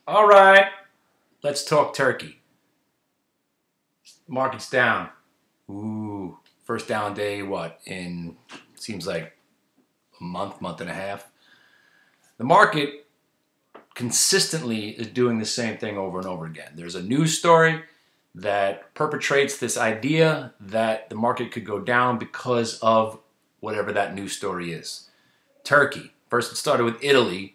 All right, let's talk turkey. Market's down. Ooh, first down day, what, in, seems like a month and a half. The market consistently is doing the same thing over and over again. There's a news story that perpetrates this idea that the market could go down because of whatever that news story is. Turkey. First it started with Italy,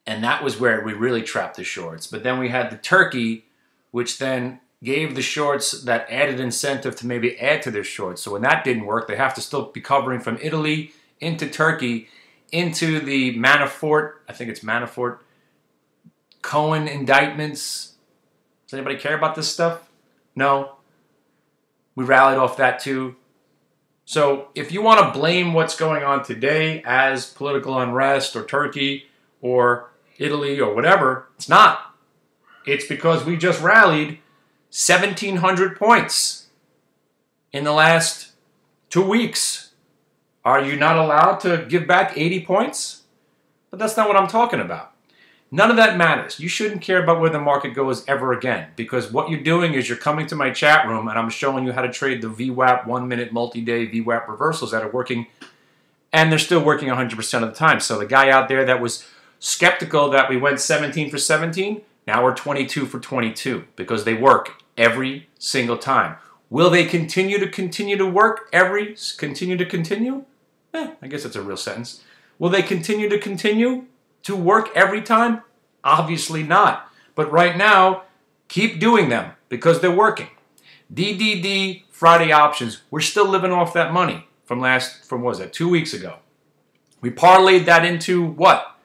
and that was where we really trapped the shorts. But then we had the turkey, which then gave the shorts that added incentive to maybe add to their shorts. So when that didn't work, they have to still be covering from Italy into Turkey, into the Manafort, I think it's Manafort, Cohen indictments. Does anybody care about this stuff? No. We rallied off that too. So if you want to blame what's going on today as political unrest or Turkey or Italy or whatever, it's not. It's because we just rallied 1,700 points in the last 2 weeks. Are you not allowed to give back 80 points? But that's not what I'm talking about. None of that matters. You shouldn't care about where the market goes ever again, because what you're doing is you're coming to my chat room and I'm showing you how to trade the VWAP 1 minute multi-day VWAP reversals that are working, and they're still working 100% of the time. So the guy out there that was skeptical that we went 17 for 17, now we're 22 for 22 because they work every single time. Will they continue to work continue? I guess that's a real sentence. Will they continue to work every time? Obviously not. But right now, keep doing them because they're working. DDD Friday options, we're still living off that money from what was that, 2 weeks ago. We parlayed that into what?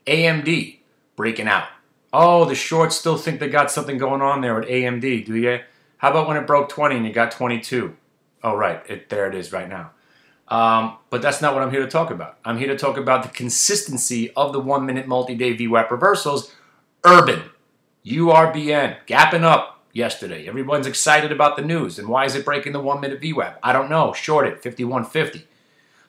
AMD breaking out. Oh, the shorts still think they got something going on there with AMD, do you? How about when it broke 20 and you got 22? Oh, right, there it is right now. But that's not what I'm here to talk about. I'm here to talk about the consistency of the 1 minute multi-day VWAP reversals. Urban, URBN, gapping up yesterday. Everyone's excited about the news. And why is it breaking the 1 minute VWAP? I don't know. Shorted, 51.50.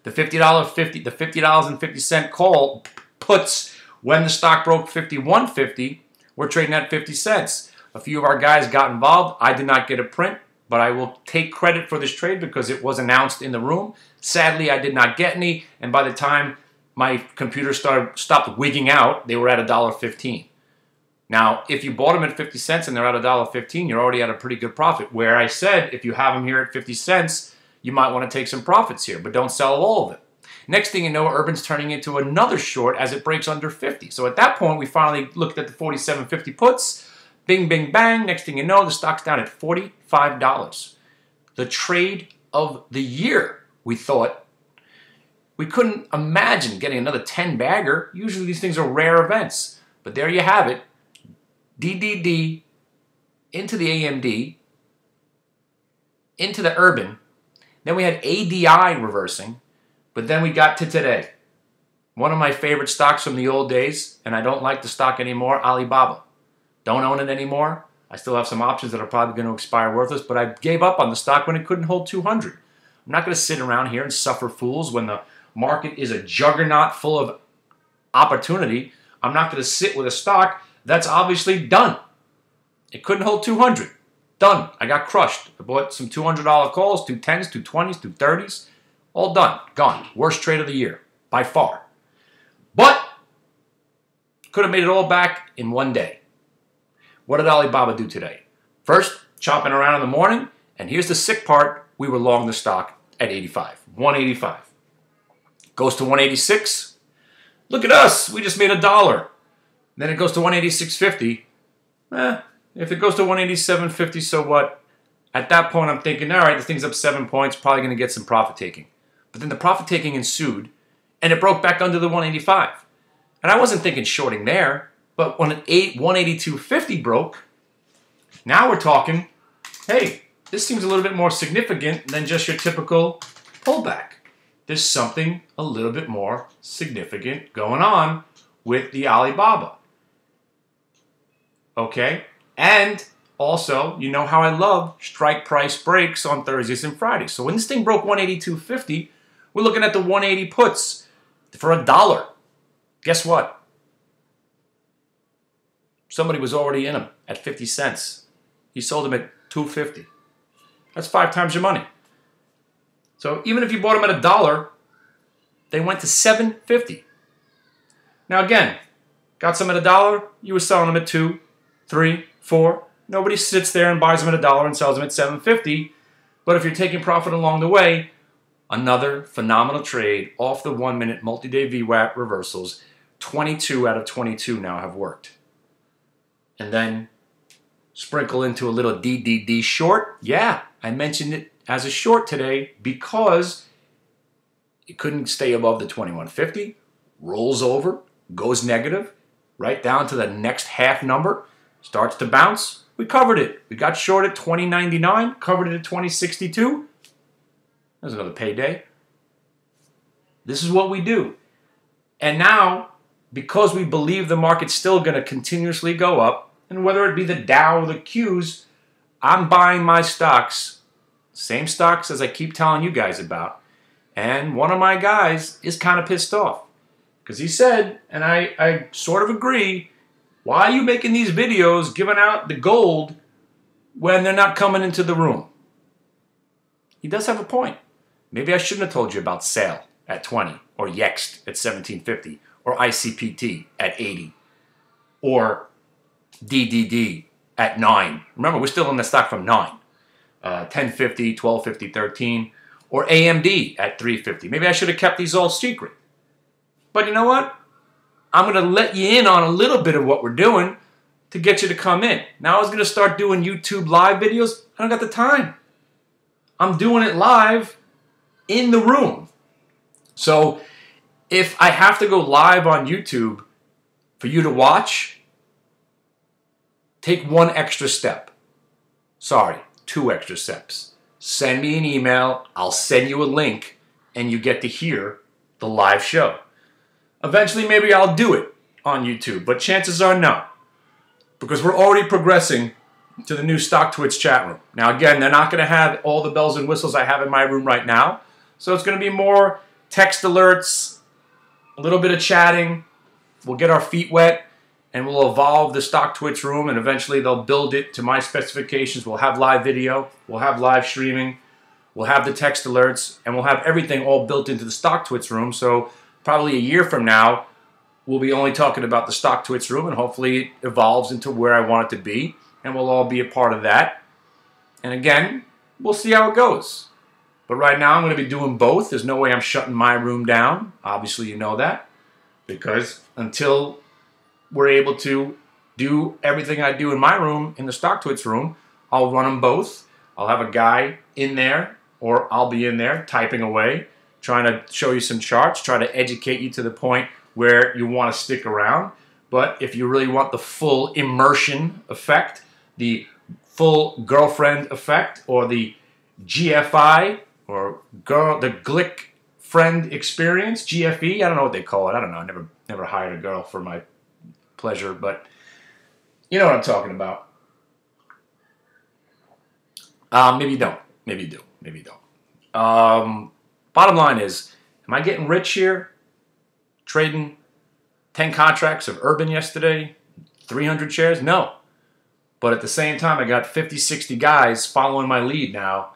The $50.50 call puts when the stock broke 51.50, we're trading at 50 cents. A few of our guys got involved. I did not get a print, but I will take credit for this trade because it was announced in the room. Sadly, I did not get any, and by the time my computer stopped wigging out, they were at $1.15. Now, if you bought them at 50 cents and they're at $1.15, you're already at a pretty good profit. Where I said, if you have them here at 50 cents, you might want to take some profits here, but don't sell all of it. Next thing you know, Urban's turning into another short as it breaks under 50. So at that point, we finally looked at the 47.50 puts. Bing, bing, bang. Next thing you know, the stock's down at $45. The trade of the year, we thought. We couldn't imagine getting another 10-bagger. Usually these things are rare events. But there you have it. DDD into the AMD, into the Urban. Then we had ADI reversing. But then we got to today. One of my favorite stocks from the old days, and I don't like the stock anymore, Alibaba. Don't own it anymore. I still have some options that are probably going to expire worthless, but I gave up on the stock when it couldn't hold 200. I'm not going to sit around here and suffer fools when the market is a juggernaut full of opportunity. I'm not going to sit with a stock that's obviously done. It couldn't hold 200. Done. I got crushed. I bought some $200 calls, 210s, 220s, 230s. All done. Gone. Worst trade of the year. By far. But could have made it all back in one day. What did Alibaba do today? First, chopping around in the morning, and here's the sick part, we were long the stock at 85, 185. Goes to 186. Look at us, we just made $1. Then it goes to 186.50. If it goes to 187.50, so what? At that point, I'm thinking, all right, the thing's up 7 points, probably going to get some profit taking. But then the profit taking ensued, and it broke back under the 185. And I wasn't thinking shorting there. But when 182.50 broke, now we're talking, hey, this seems a little bit more significant than just your typical pullback. There's something a little bit more significant going on with the Alibaba. Okay? And also, you know how I love strike price breaks on Thursdays and Fridays. So when this thing broke 182.50, we're looking at the 180 puts for $1. Guess what? Somebody was already in them at 50 cents. He sold them at $2.50. That's 5 times your money. So even if you bought them at $1, they went to $7.50. Now again, got some at $1, you were selling them at $2, $3, $4. Nobody sits there and buys them at $1 and sells them at $7.50. But if you're taking profit along the way, another phenomenal trade off the 1-minute multi-day VWAP reversals. 22 out of 22 now have worked. And then sprinkle into a little DDD short. Yeah, I mentioned it as a short today because it couldn't stay above the 2150, rolls over, goes negative, right down to the next half number, starts to bounce. We covered it. We got short at 20.99, covered it at 20.62. There's another payday. This is what we do. And now, because we believe the market's still going to continuously go up, and whether it be the Dow or the Qs, I'm buying my stocks, same stocks as I keep telling you guys about. And one of my guys is kind of pissed off because he said, and I sort of agree, why are you making these videos giving out the gold when they're not coming into the room? He does have a point. Maybe I shouldn't have told you about SAIL at 20, or YEXT at 1750, or ICPT at 80, or DDD at 9. Remember, we're still in the stock from 9. 1050, 1250, 13, or AMD at 350. Maybe I should have kept these all secret. But you know what? I'm going to let you in on a little bit of what we're doing to get you to come in. Now I was going to start doing YouTube live videos. I don't got the time. I'm doing it live in the room. So if I have to go live on YouTube for you to watch, take one extra step. Sorry, 2 extra steps. Send me an email, I'll send you a link, and you get to hear the live show. Eventually, maybe I'll do it on YouTube, but chances are no. Because we're already progressing to the new StockTwits chat room. Now again, they're not going to have all the bells and whistles I have in my room right now. So it's going to be more text alerts, a little bit of chatting. We'll get our feet wet, and we'll evolve the StockTwits room, and eventually they'll build it to my specifications. We'll have live video, we'll have live streaming, we'll have the text alerts, and we'll have everything all built into the StockTwits room. So probably a year from now, we'll be only talking about the StockTwits room, and hopefully it evolves into where I want it to be, and we'll all be a part of that. And again, we'll see how it goes. But right now, I'm going to be doing both. There's no way I'm shutting my room down. Obviously, you know that. Because until we're able to do everything I do in my room, in the StockTwits room, I'll run them both. I'll have a guy in there, or I'll be in there typing away, trying to show you some charts, try to educate you to the point where you want to stick around. But if you really want the full immersion effect, the full girlfriend effect, or the GFI, or the Glick friend experience, GFE, I don't know what they call it. I don't know. I never hired a girl for my pleasure, but you know what I'm talking about. Maybe you don't. Maybe you do. Maybe you don't. Bottom line is, am I getting rich here? Trading 10 contracts of Urban yesterday, 300 shares? No. But at the same time, I got 50, 60 guys following my lead now,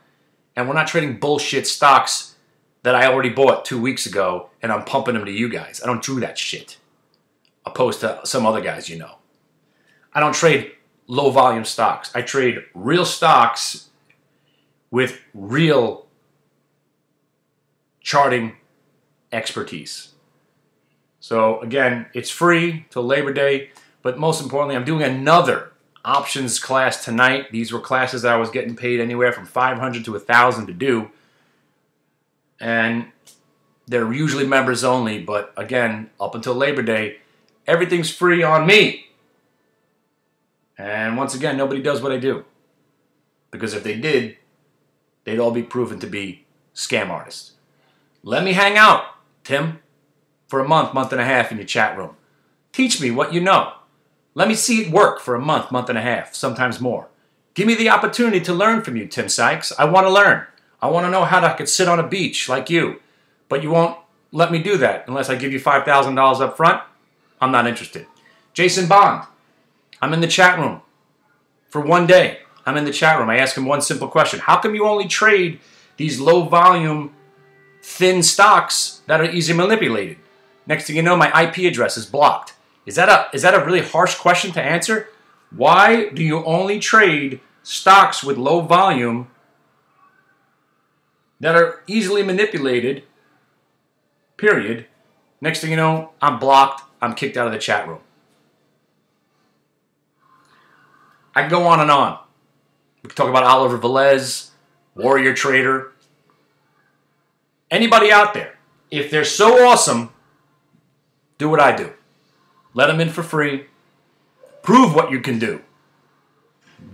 and we're not trading bullshit stocks that I already bought 2 weeks ago, and I'm pumping them to you guys. I don't do that shit. Opposed to some other guys you know. I don't trade low volume stocks. I trade real stocks with real charting expertise. So again, it's free till Labor Day, but most importantly, I'm doing another options class tonight. These were classes that I was getting paid anywhere from $500 to $1,000 to do. And they're usually members only, but again, up until Labor Day, everything's free on me. And once again, nobody does what I do. Because if they did, they'd all be proven to be scam artists. Let me hang out, Tim, for a month, month and a half in your chat room. Teach me what you know. Let me see it work for a month, month and a half, sometimes more. Give me the opportunity to learn from you, Tim Sykes. I want to learn. I want to know how I could sit on a beach like you. But you won't let me do that unless I give you $5,000 up front. I'm not interested. Jason Bond. I'm in the chat room for one day. I'm in the chat room. I ask him one simple question. How come you only trade these low volume, thin stocks that are easily manipulated? Next thing you know, my IP address is blocked. Is that a really harsh question to answer? Why do you only trade stocks with low volume that are easily manipulated, period? Next thing you know, I'm blocked. I'm kicked out of the chat room. I can go on and on. We can talk about Oliver Velez, Warrior Trader. Anybody out there, if they're so awesome, do what I do. Let them in for free. Prove what you can do.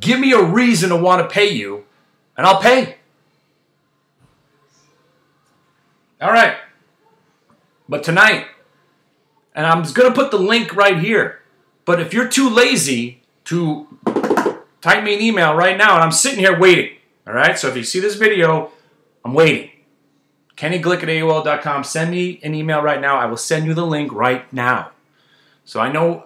Give me a reason to want to pay you, and I'll pay. All right. But tonight, and I'm just going to put the link right here, but if you're too lazy to type me an email right now, and I'm sitting here waiting, all right? So if you see this video, I'm waiting. KennyGlick@AOL.com. Send me an email right now. I will send you the link right now. So I know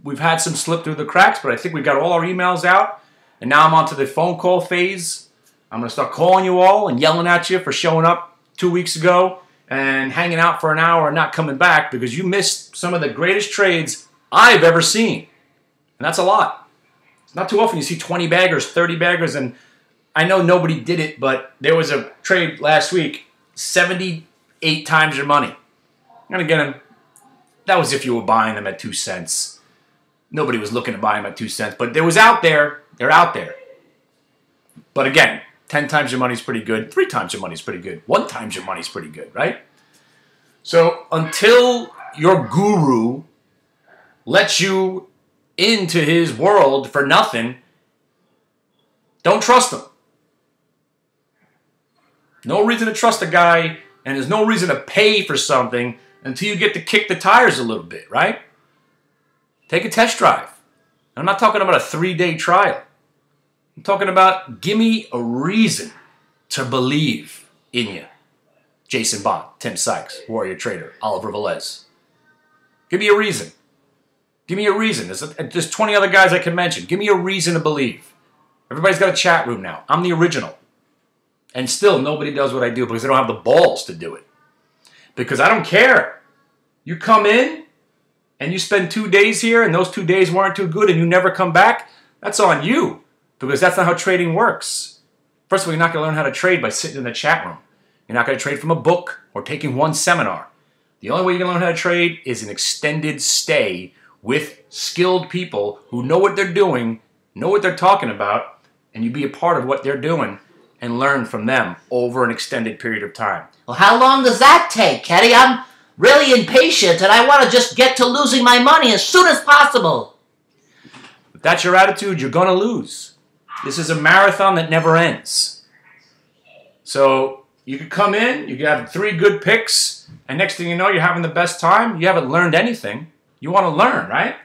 we've had some slip through the cracks, but I think we got all our emails out, and now I'm on to the phone call phase. I'm going to start calling you all and yelling at you for showing up 2 weeks ago and hanging out for an hour and not coming back because you missed some of the greatest trades I've ever seen. And that's a lot. It's not too often you see 20 baggers, 30 baggers, and I know nobody did it, but there was a trade last week, 78 times your money. And again, that was if you were buying them at 2 cents. Nobody was looking to buy them at 2 cents, but they was out there. They're out there. But again, 10 times your money's pretty good. 3 times your money's pretty good. 1 times your money's pretty good, right? So until your guru lets you into his world for nothing, don't trust him. No reason to trust a guy, and there's no reason to pay for something until you get to kick the tires a little bit, right? Take a test drive. I'm not talking about a 3-day trial. I'm talking about give me a reason to believe in you. Jason Bond, Tim Sykes, Warrior Trader, Oliver Velez. Give me a reason. Give me a reason. There's 20 other guys I can mention. Give me a reason to believe. Everybody's got a chat room now. I'm the original. And still, nobody does what I do because they don't have the balls to do it. Because I don't care. You come in and you spend 2 days here and those 2 days weren't too good and you never come back, that's on you. Because that's not how trading works. First of all, you're not going to learn how to trade by sitting in the chat room. You're not going to trade from a book or taking one seminar. The only way you're going to learn how to trade is an extended stay with skilled people who know what they're doing, know what they're talking about, and you be a part of what they're doing and learn from them over an extended period of time. Well, how long does that take, Kenny? I'm really impatient, and I want to just get to losing my money as soon as possible. If that's your attitude, you're going to lose. This is a marathon that never ends. So you could come in, you could have 3 good picks, and next thing you know, you're having the best time. You haven't learned anything. You want to learn, right?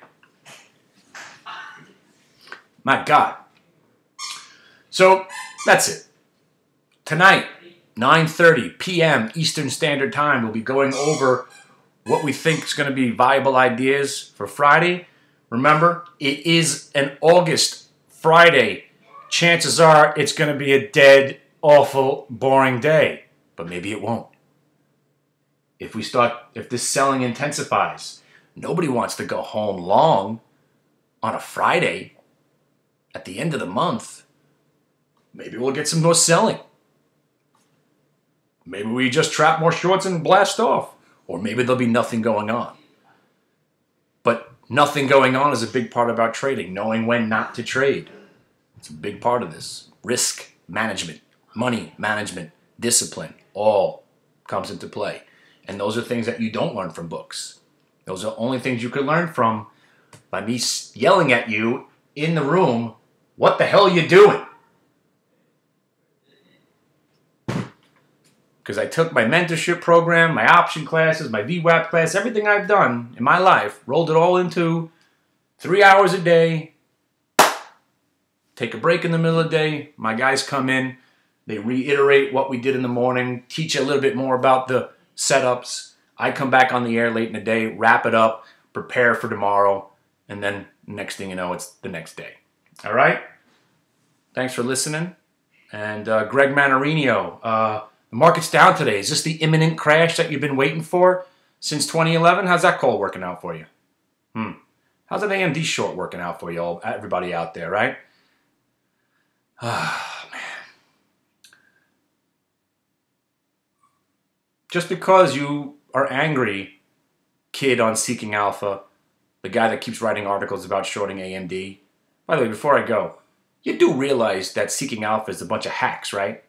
My God. So that's it. Tonight, 9:30 p.m. Eastern Standard Time, we'll be going over what we think is going to be viable ideas for Friday. Remember, it is an August Friday. Chances are it's going to be a dead, awful, boring day. But maybe it won't. If this selling intensifies, nobody wants to go home long on a Friday at the end of the month. Maybe we'll get some more selling. Maybe we just trap more shorts and blast off. Or maybe there'll be nothing going on. But nothing going on is a big part about trading. Knowing when not to trade. It's a big part of this. Risk management, money management, discipline, all comes into play. And those are things that you don't learn from books. Those are only things you could learn from by me yelling at you in the room, what the hell are you doing? Because I took my mentorship program, my option classes, my VWAP class, everything I've done in my life, rolled it all into 3 hours a day, take a break in the middle of the day, my guys come in, they reiterate what we did in the morning, teach you a little bit more about the setups. I come back on the air late in the day, wrap it up, prepare for tomorrow, and then Next thing you know, it's the next day. All right? Thanks for listening. And Greg Manarino, the market's down today. Is this the imminent crash that you've been waiting for since 2011? How's that call working out for you? How's an AMD short working out for you all, everybody out there, right? Ah, man. Just because you are angry, kid on Seeking Alpha, the guy that keeps writing articles about shorting AMD. By the way, before I go, you do realize that Seeking Alpha is a bunch of hacks, right?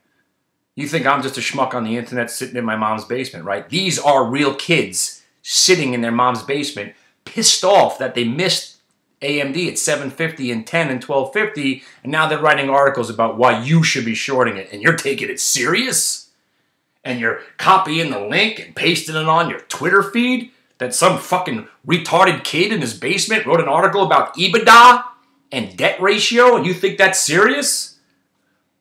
You think I'm just a schmuck on the internet sitting in my mom's basement, right? These are real kids sitting in their mom's basement, pissed off that they missed AMD at 750 and 10 and 1250, and now they're writing articles about why you should be shorting it, and you're taking it serious? And you're copying the link and pasting it on your Twitter feed that some fucking retarded kid in his basement wrote an article about EBITDA and debt ratio, and you think that's serious?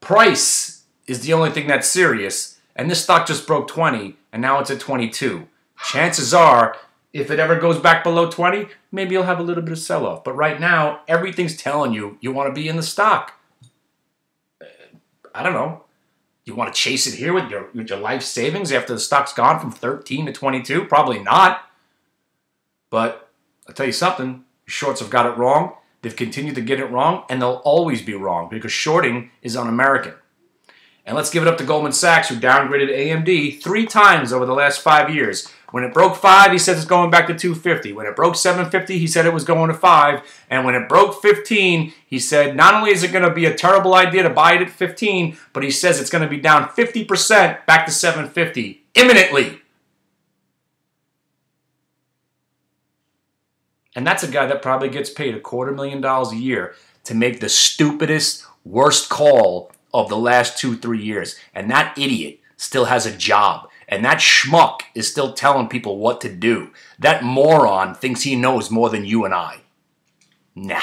Price is the only thing that's serious, and this stock just broke 20, and now it's at 22. Chances are, if it ever goes back below 20, maybe you'll have a little bit of sell-off. But right now, everything's telling you you want to be in the stock. I don't know. You want to chase it here with your life savings after the stock's gone from 13 to 22? Probably not. But I'll tell you something. Shorts have got it wrong. They've continued to get it wrong, and they'll always be wrong because shorting is un-American. And let's give it up to Goldman Sachs, who downgraded AMD 3 times over the last 5 years. When it broke 5, he says it's going back to 250. When it broke 750, he said it was going to 5. And when it broke 15, he said not only is it going to be a terrible idea to buy it at 15, but he says it's going to be down 50% back to 750 imminently. And that's a guy that probably gets paid $250,000 a year to make the stupidest, worst call of the last 2-3 years. And that idiot still has a job. And that schmuck is still telling people what to do. That moron thinks he knows more than you and I. Nah.